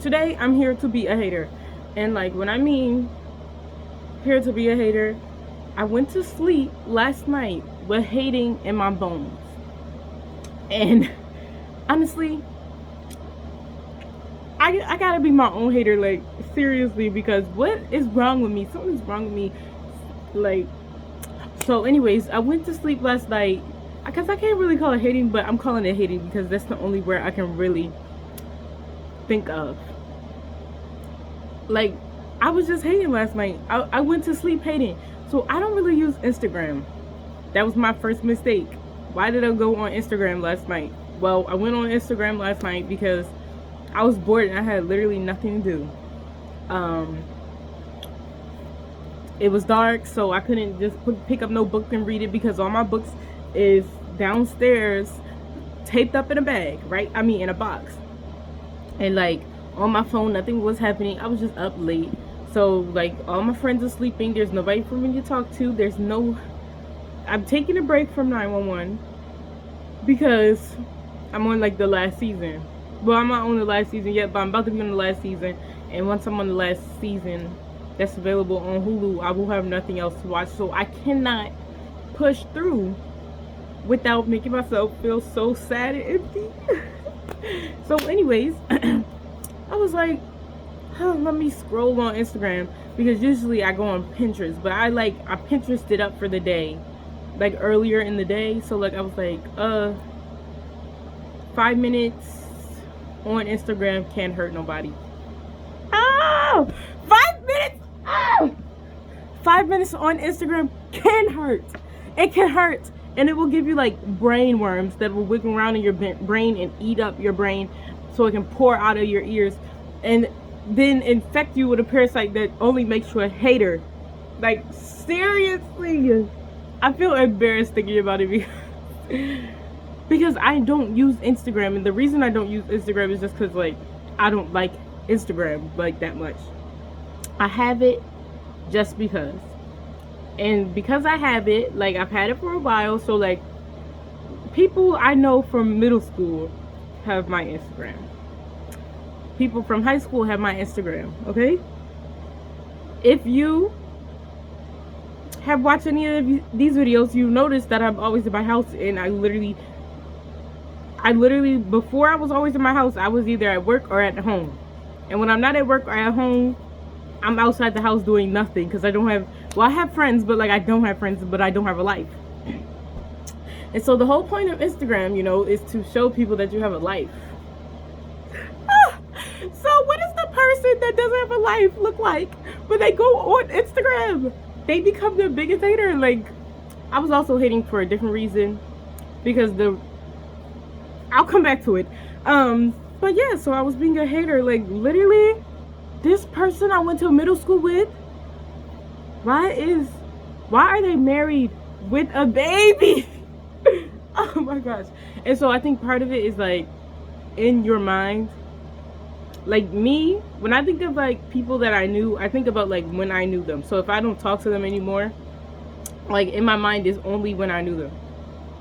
Today I'm here to be a hater. And like when I mean here to be a hater, I went to sleep last night with hating in my bones. And honestly, I gotta be my own hater, like seriously, because what is wrong with me? Something's wrong with me. Like, so anyways, I went to sleep last night because I can't really call it hating, but I'm calling it hating because that's the only word I can really think of. Like, I was just hating last night. I went to sleep hating. So I don't really use Instagram. That was my first mistake. Why did I go on Instagram last night? Well, I went on Instagram last night because I was bored and I had literally nothing to do. It was dark, so I couldn't just pick up no book and read it because all my books is downstairs taped up in a bag, right? I mean in a box. And like on my phone, nothing was happening. I was just up late. So like all my friends are sleeping. There's nobody for me to talk to. I'm taking a break from 911 because I'm on like the last season. Well, I'm not on the last season yet, but I'm about to be on the last season. And once I'm on the last season that's available on Hulu, I will have nothing else to watch. So I cannot push through without making myself feel so sad and empty. So anyways, I was like, let me scroll on Instagram because usually I go on Pinterest, but I Pinterested up for the day, like earlier in the day. So like I was like, 5 minutes on Instagram can't hurt nobody. Oh, 5 minutes. Oh, 5 minutes on Instagram can hurt. It can hurt. And it will give you like brain worms that will wiggle around in your brain and eat up your brain so it can pour out of your ears and then infect you with a parasite that only makes you a hater. Like, seriously, I feel embarrassed thinking about it because I don't use Instagram. And the reason I don't use Instagram is just because, like, I don't like Instagram like that much. I have it just because. And because I have it, like I've had it for a while, so like people I know from middle school have my Instagram. People from high school have my Instagram, okay? If you have watched any of these videos, you notice that I'm always in my house, and I literally before I was always in my house, I was either at work or at home. And when I'm not at work or at home, I'm outside the house doing nothing because I have friends, but like I don't have friends, but I don't have a life. And so the whole point of Instagram, is to show people that you have a life. So what does the person that doesn't have a life look like when they go on Instagram? They become the biggest hater. Like, I was also hating for a different reason because I'll come back to it. But yeah, so I was being a hater. Like, literally, this person I went to middle school with, why are they married with a baby? Oh my gosh. And so I think part of it is like in your mind. Like me, when I think of like people that I knew, I think about like when I knew them. So if I don't talk to them anymore, like in my mind is only when I knew them.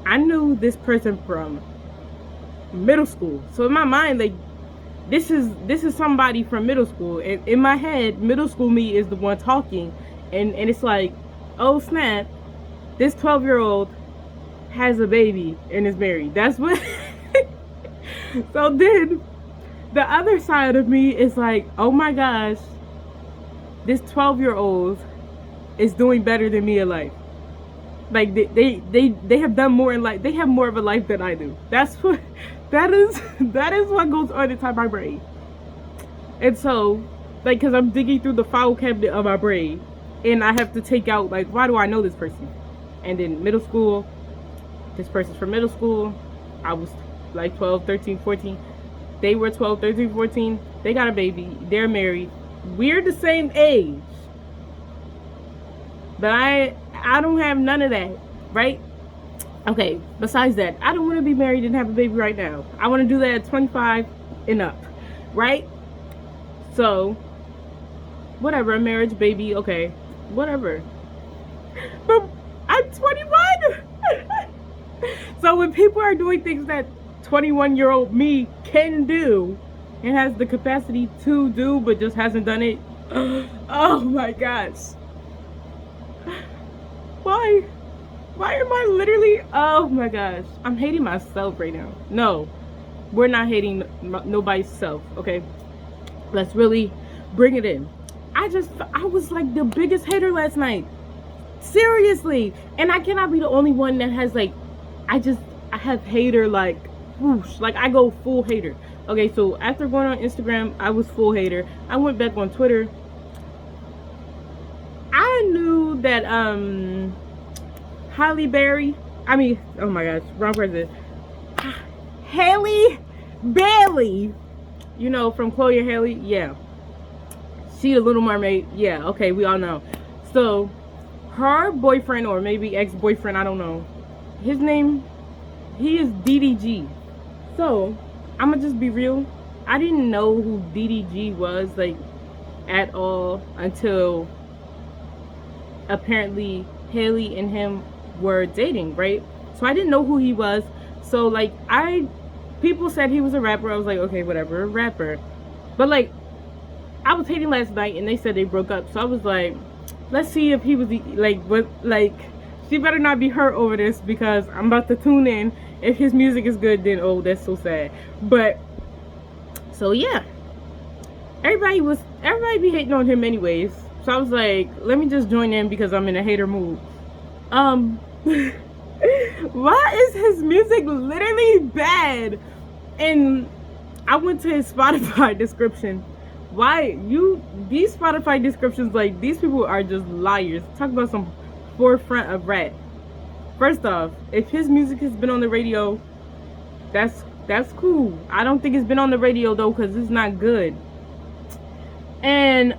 I knew this person from middle school. So in my mind, like this is somebody from middle school. And in my head, middle school me is the one talking. And it's like, oh snap, this 12-year-old has a baby and is married. That's what. So then the other side of me is like, oh my gosh, this 12-year-old is doing better than me in life. Like they have done more in life. They have more of a life than I do. That is what goes on inside my brain. And so, like, because I'm digging through the file cabinet of my brain, and I have to take out, like, why do I know this person? And then middle school, this person's from middle school. I was like 12, 13, 14. They were 12, 13, 14. They got a baby. They're married. We're the same age. But I don't have none of that, right? Okay, besides that, I don't want to be married and have a baby right now. I want to do that at 25 and up, right? So, whatever, a marriage, baby, okay, whatever. But I'm 21. So when people are doing things that 21-year-old me can do, and has the capacity to do but just hasn't done it. Oh my gosh. Why? Why am I literally, oh my gosh. I'm hating myself right now. No, we're not hating nobody's self, okay? Let's really bring it in. I was like the biggest hater last night. Seriously. And I cannot be the only one that has like, I have hater like, whoosh, like I go full hater. Okay, so after going on Instagram, I was full hater. I went back on Twitter. I knew that Halle Berry, I mean, oh my gosh, wrong person. Halle Bailey, you know, from Chloe and Halle, yeah. She the Little Mermaid, yeah, okay, we all know. So, her boyfriend, or maybe ex-boyfriend, I don't know. His name, he is DDG. So, I'ma just be real. I didn't know who DDG was, like, at all until apparently Halle and him were dating, right? So I didn't know who he was. So like people said he was a rapper. I was like, okay, whatever, a rapper. But like I was hating last night and they said they broke up. So I was like, let's see if he was like, what, like, she better not be hurt over this because I'm about to tune in. If his music is good, then oh, that's so sad. But so yeah, everybody be hating on him anyways. So I was like, let me just join in because I'm in a hater mood. Why is his music literally bad? And I went to his Spotify description. Why these Spotify descriptions, like, these people are just liars. Talk about some forefront of rap. First off, if his music has been on the radio, that's cool. I don't think it's been on the radio though, because it's not good. And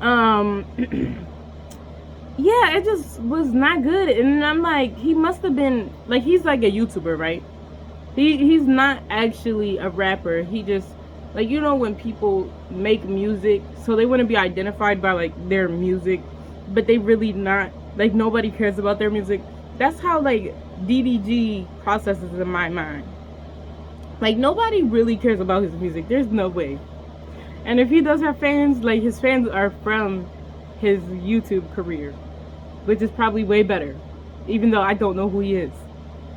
yeah, it just was not good. And I'm like, he must have been like, he's like a YouTuber, right? He's not actually a rapper. He just, like, you know, when people make music, so they wouldn't be identified by like their music, but they really not, like, nobody cares about their music. That's how like DDG processes in my mind. Like, nobody really cares about his music. There's no way. And if he does have fans, like, his fans are from his YouTube career, which is probably way better, even though I don't know who he is.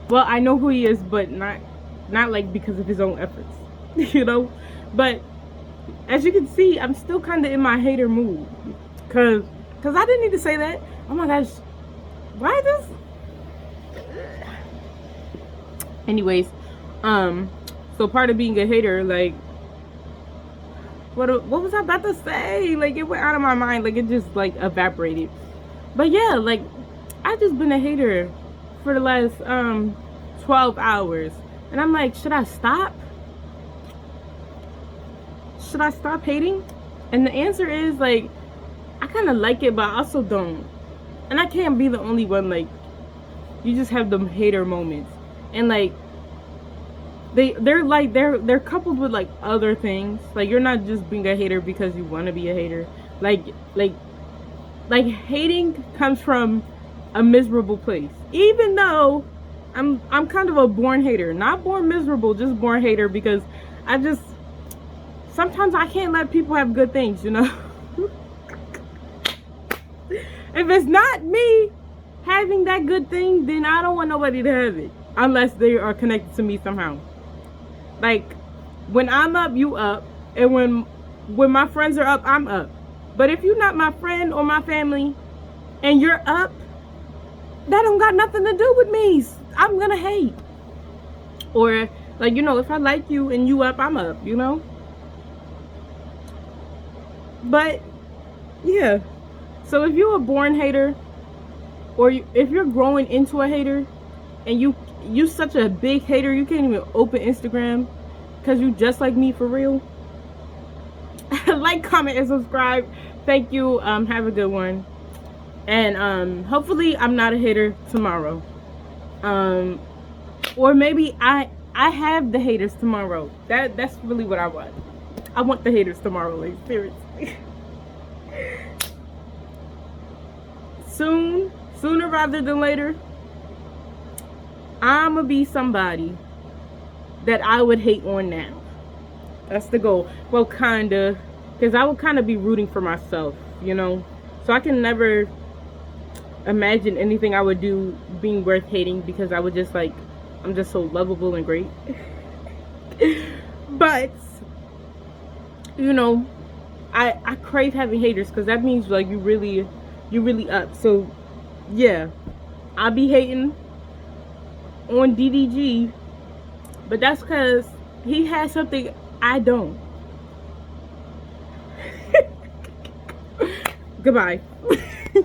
Well, I know who he is, but not like because of his own efforts, you know? But as you can see, I'm still kind of in my hater mood, cause I didn't need to say that. Oh my gosh, why this? Anyways, so part of being a hater, like, what was I about to say? Like, it went out of my mind. Like, it just like evaporated. But yeah, like, I just been a hater for the last 12 hours, and I'm like, should I stop? Should I stop hating? And the answer is, like, I kind of like it, but I also don't. And I can't be the only one. Like, you just have them hater moments, and like, they're coupled with like other things. Like, you're not just being a hater because you want to be a hater. Like hating comes from a miserable place. Even though I'm kind of a born hater, not born miserable, just born hater, because sometimes I can't let people have good things, you know. If it's not me having that good thing, then I don't want nobody to have it, unless they are connected to me somehow. Like, when I'm up, you up. And when my friends are up, I'm up. But if you're not my friend or my family and you're up, that don't got nothing to do with me. I'm gonna hate. Or, like, you know, if I like you and you up, I'm up, you know. But yeah, so if you're a born hater, or if you're growing into a hater, and you such a big hater you can't even open Instagram because you just like me for real, like, comment, and subscribe. Thank you. Have a good one. And hopefully I'm not a hater tomorrow. Or maybe I have the haters tomorrow. That's really what I want. I want the haters tomorrow, like, seriously. Sooner rather than later, I'ma be somebody that I would hate on now. That's the goal. Well, kinda, because I would kind of be rooting for myself, you know. So I can never imagine anything I would do being worth hating, because I would just like, I'm just so lovable and great. But you know, I crave having haters, because that means like you really up. So yeah, I'll be hating on DDG, but that's because he has something I don't. Goodbye.